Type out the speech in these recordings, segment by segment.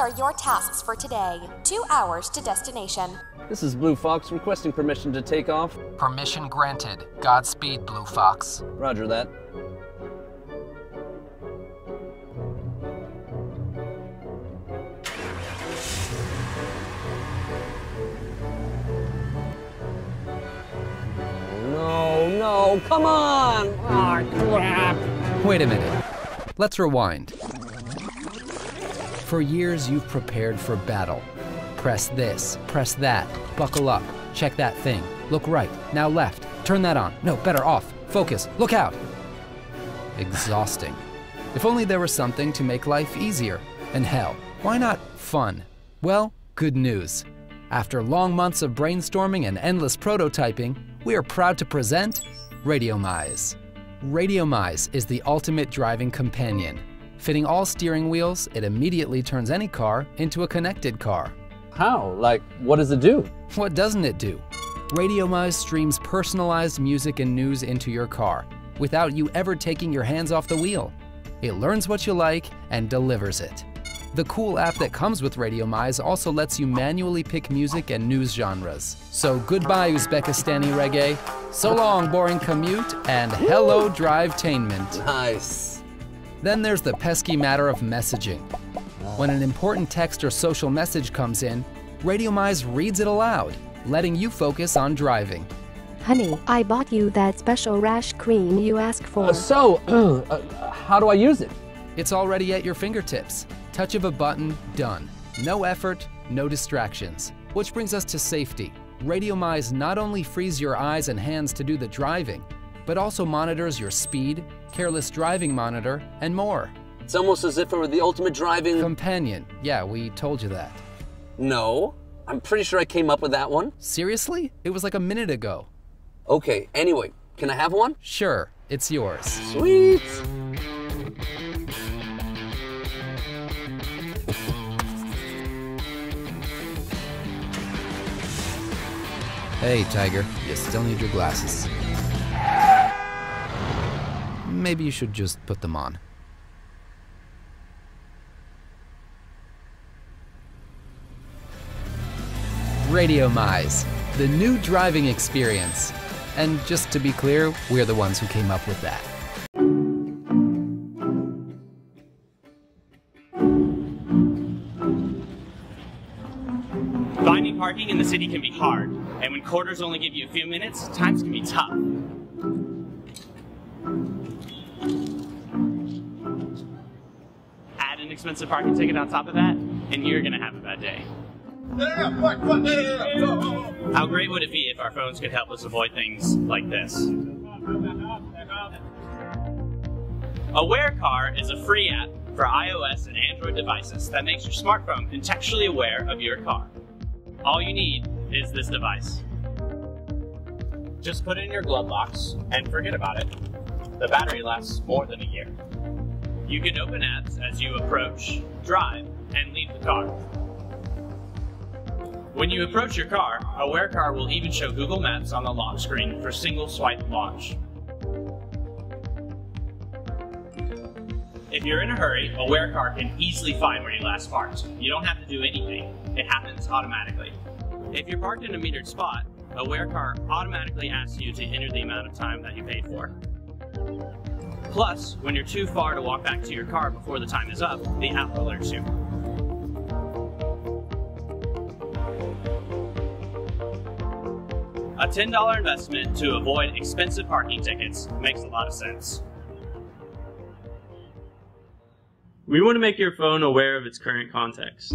are your tasks for today. 2 hours to destination. This is Blue Fox requesting permission to take off. Permission granted. Godspeed, Blue Fox. Roger that. No, come on! Ah, crap! Wait a minute. Let's rewind. For years, you've prepared for battle. Press this, press that, buckle up, check that thing, look right, now left, turn that on, no, better off, focus, look out. Exhausting. If only there was something to make life easier. And hell, why not fun? Well, good news. After long months of brainstorming and endless prototyping, we are proud to present Radiomize. Radiomize is the ultimate driving companion. Fitting all steering wheels, it immediately turns any car into a connected car. How? Like, what does it do? What doesn't it do? Radiomize streams personalized music and news into your car without you ever taking your hands off the wheel. It learns what you like and delivers it. The cool app that comes with Radiomize also lets you manually pick music and news genres. So goodbye Uzbekistani reggae, so long boring commute, and hello drive-tainment. Nice. Then there's the pesky matter of messaging. When an important text or social message comes in, Radiomize reads it aloud, letting you focus on driving. Honey, I bought you that special rash cream you asked for. How do I use it? It's already at your fingertips. Touch of a button, done. No effort, no distractions. Which brings us to safety. Radiomize not only frees your eyes and hands to do the driving, but also monitors your speed, careless driving monitor, and more. It's almost as if it were the ultimate driving... companion. Yeah, we told you that. No, I'm pretty sure I came up with that one. Seriously? It was like a minute ago. Okay, anyway, can I have one? Sure, it's yours. Sweet! Hey, Tiger, you still need your glasses. Maybe you should just put them on. Radiomize, the new driving experience. And just to be clear, we're the ones who came up with that. Finding parking in the city can be hard, and when quarters only give you a few minutes, times can be tough. Add an expensive parking ticket on top of that, and you're gonna have a bad day. How great would it be if our phones could help us avoid things like this? Aware Car is a free app for iOS and Android devices that makes your smartphone contextually aware of your car. All you need is this device. Just put it in your glove box and forget about it. The battery lasts more than a year. You can open apps as you approach, drive, and leave the car. When you approach your car, Aware Car will even show Google Maps on the lock screen for single swipe launch. If you're in a hurry, Aware Car can easily find where you last parked. You don't have to do anything. It happens automatically. If you're parked in a metered spot, Aware Car automatically asks you to enter the amount of time that you paid for. Plus, when you're too far to walk back to your car before the time is up, the app alerts you. A $10 investment to avoid expensive parking tickets makes a lot of sense. We want to make your phone aware of its current context.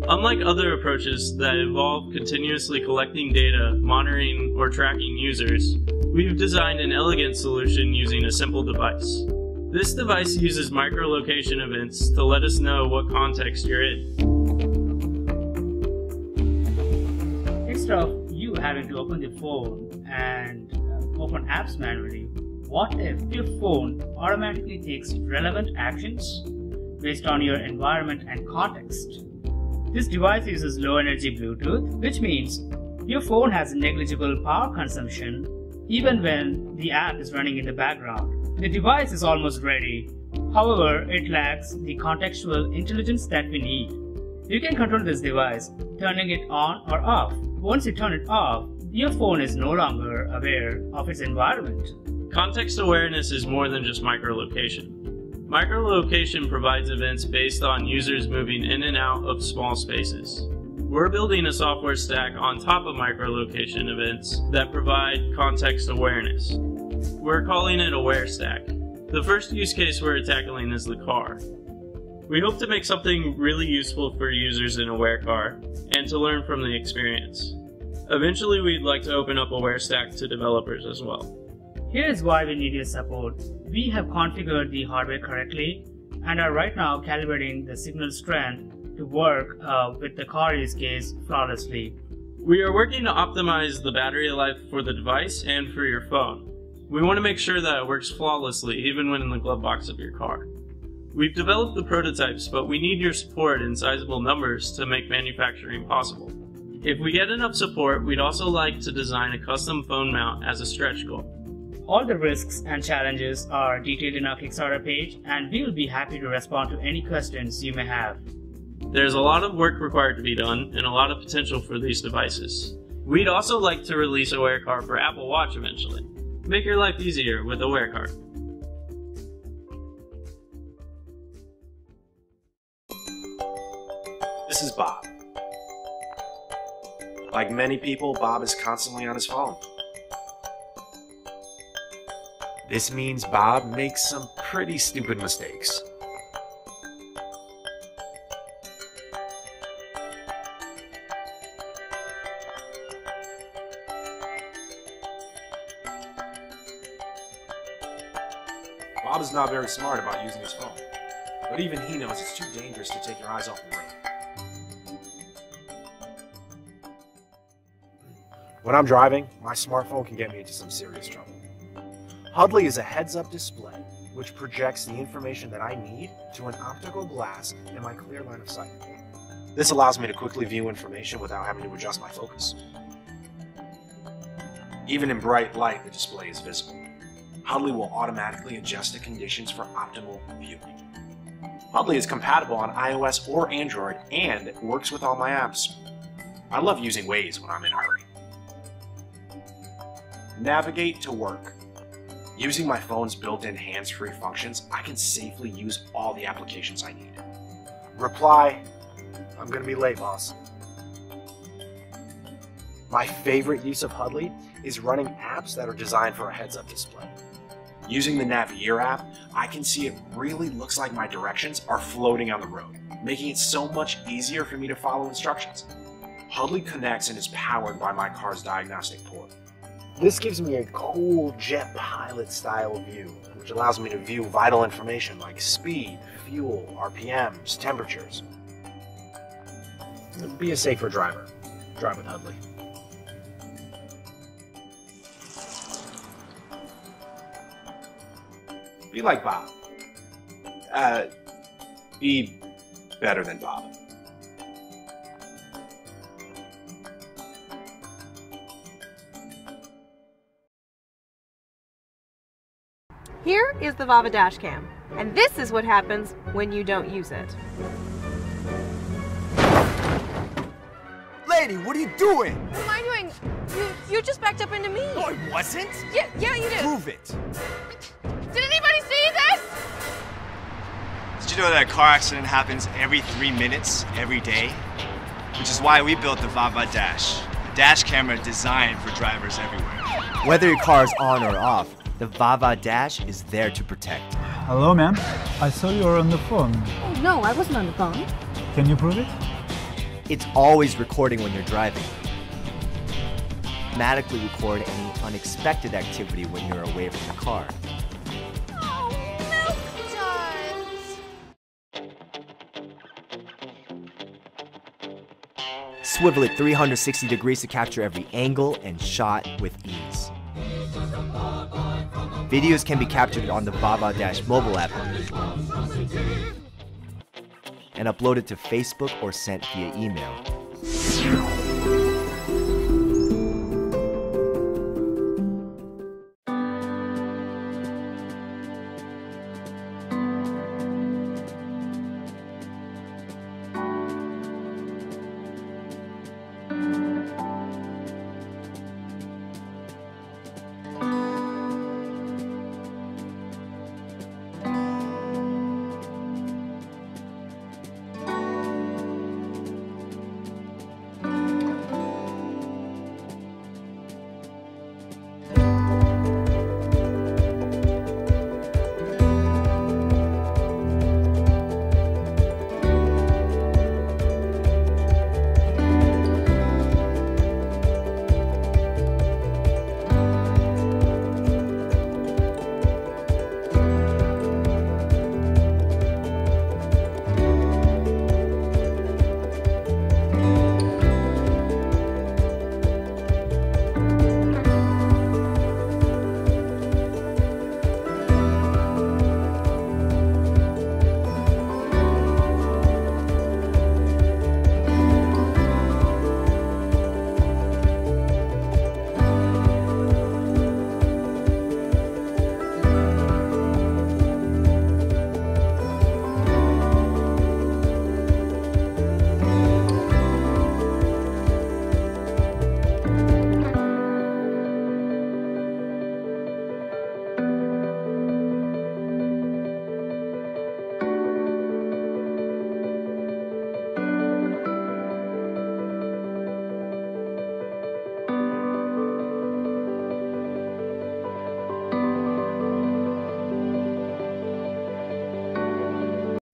Unlike other approaches that involve continuously collecting data, monitoring, or tracking users, we've designed an elegant solution using a simple device. This device uses micro-location events to let us know what context you're in. Instead of you having to open the phone and open apps manually, what if your phone automatically takes relevant actions based on your environment and context? This device uses low-energy Bluetooth, which means your phone has negligible power consumption even when the app is running in the background. The device is almost ready. However, it lacks the contextual intelligence that we need. You can control this device, turning it on or off. Once you turn it off, your phone is no longer aware of its environment. Context awareness is more than just microlocation. Microlocation provides events based on users moving in and out of small spaces. We're building a software stack on top of microlocation events that provide context awareness. We're calling it Aware Stack. The first use case we're tackling is the car. We hope to make something really useful for users in Aware Car and to learn from the experience. Eventually, we'd like to open up Aware Stack to developers as well. Here's why we need your support. We have configured the hardware correctly and are right now calibrating the signal strength to work with the car use case flawlessly. We are working to optimize the battery life for the device and for your phone. We want to make sure that it works flawlessly even when in the glove box of your car. We've developed the prototypes, but we need your support in sizable numbers to make manufacturing possible. If we get enough support, we'd also like to design a custom phone mount as a stretch goal. All the risks and challenges are detailed in our Kickstarter page, and we will be happy to respond to any questions you may have. There's a lot of work required to be done and a lot of potential for these devices. We'd also like to release Aware Car for Apple Watch eventually. Make your life easier with Aware Car. This is Bob. Like many people, Bob is constantly on his phone. This means Bob makes some pretty stupid mistakes. Bob is not very smart about using his phone, but even he knows it's too dangerous to take your eyes off the road. When I'm driving, my smartphone can get me into some serious trouble. Hudly is a heads-up display which projects the information that I need to an optical glass in my clear line of sight. This allows me to quickly view information without having to adjust my focus. Even in bright light, the display is visible. Hudly will automatically adjust the conditions for optimal viewing. Hudly is compatible on iOS or Android and works with all my apps. I love using Waze when I'm in a hurry. Navigate to work. Using my phone's built-in hands-free functions, I can safely use all the applications I need. Reply, I'm gonna be late, boss. My favorite use of Hudly is running apps that are designed for a heads-up display. Using the Navier app, I can see it really looks like my directions are floating on the road, making it so much easier for me to follow instructions. Hudly connects and is powered by my car's diagnostic port. This gives me a cool jet pilot style view, which allows me to view vital information like speed, fuel, RPMs, temperatures. Be a safer driver. Drive with Hudly. Be like Bob. Be better than Bob. Here is the Vava Dash Cam, and this is what happens when you don't use it. Lady, what are you doing? What am I doing? You just backed up into me. No, I wasn't. Yeah, you did. Prove it. Did anybody see this? Did you know that a car accident happens every 3 minutes, every day? Which is why we built the Vava Dash, a dash camera designed for drivers everywhere. Whether your car is on or off, the Vava Dash is there to protect. Hello, ma'am. I saw you were on the phone. Oh, no, I wasn't on the phone. Can you prove it? It's always recording when you're driving. Automatically record any unexpected activity when you're away from the car. Oh, milk duds. Swivel it 360 degrees to capture every angle and shot with ease. Videos can be captured on the Vava Dash mobile app and uploaded to Facebook or sent via email.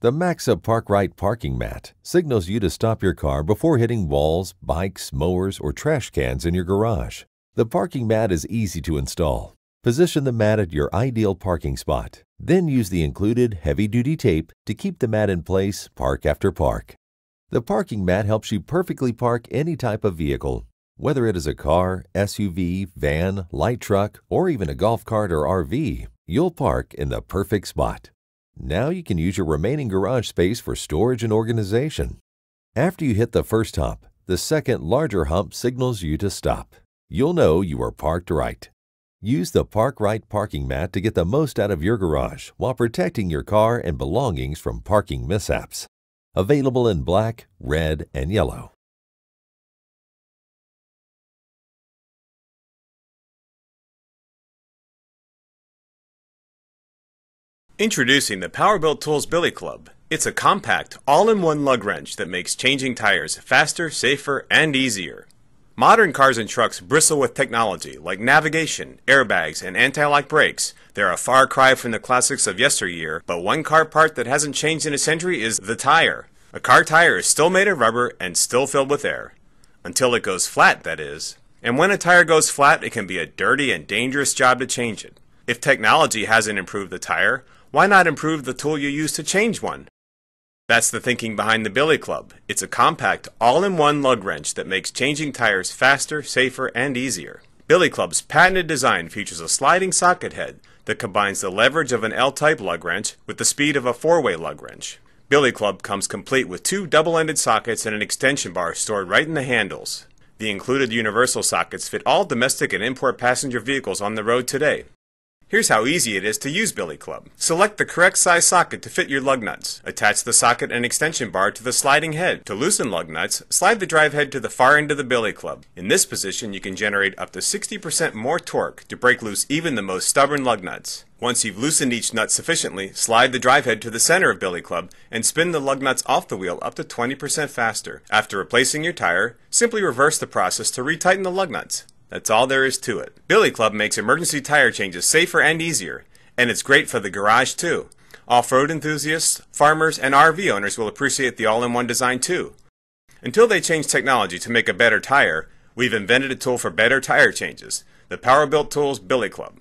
The Maxsa Park Right parking mat signals you to stop your car before hitting walls, bikes, mowers, or trash cans in your garage. The parking mat is easy to install. Position the mat at your ideal parking spot. Then use the included heavy-duty tape to keep the mat in place park after park. The parking mat helps you perfectly park any type of vehicle. Whether it is a car, SUV, van, light truck, or even a golf cart or RV, you'll park in the perfect spot. Now you can use your remaining garage space for storage and organization. After you hit the first hump, the second larger hump signals you to stop. You'll know you are parked right. Use the Park Right parking mat to get the most out of your garage while protecting your car and belongings from parking mishaps. Available in black, red, and yellow. Introducing the Powerbuilt Tools Billy Club. It's a compact, all-in-one lug wrench that makes changing tires faster, safer, and easier. Modern cars and trucks bristle with technology like navigation, airbags, and anti-lock brakes. They're a far cry from the classics of yesteryear, but one car part that hasn't changed in a century is the tire. A car tire is still made of rubber and still filled with air. Until it goes flat, that is. And when a tire goes flat, it can be a dirty and dangerous job to change it. If technology hasn't improved the tire, why not improve the tool you use to change one? That's the thinking behind the Billy Club. It's a compact, all-in-one lug wrench that makes changing tires faster, safer, and easier. Billy Club's patented design features a sliding socket head that combines the leverage of an L-type lug wrench with the speed of a four-way lug wrench. Billy Club comes complete with two double-ended sockets and an extension bar stored right in the handles. The included universal sockets fit all domestic and import passenger vehicles on the road today. Here's how easy it is to use Billy Club. Select the correct size socket to fit your lug nuts. Attach the socket and extension bar to the sliding head. To loosen lug nuts, slide the drive head to the far end of the Billy Club. In this position, you can generate up to 60% more torque to break loose even the most stubborn lug nuts. Once you've loosened each nut sufficiently, slide the drive head to the center of Billy Club and spin the lug nuts off the wheel up to 20% faster. After replacing your tire, simply reverse the process to retighten the lug nuts. That's all there is to it. Billy Club makes emergency tire changes safer and easier, and it's great for the garage too. Off-road enthusiasts, farmers, and RV owners will appreciate the all-in-one design too. Until they change technology to make a better tire, we've invented a tool for better tire changes, the Powerbuilt Tools Billy Club.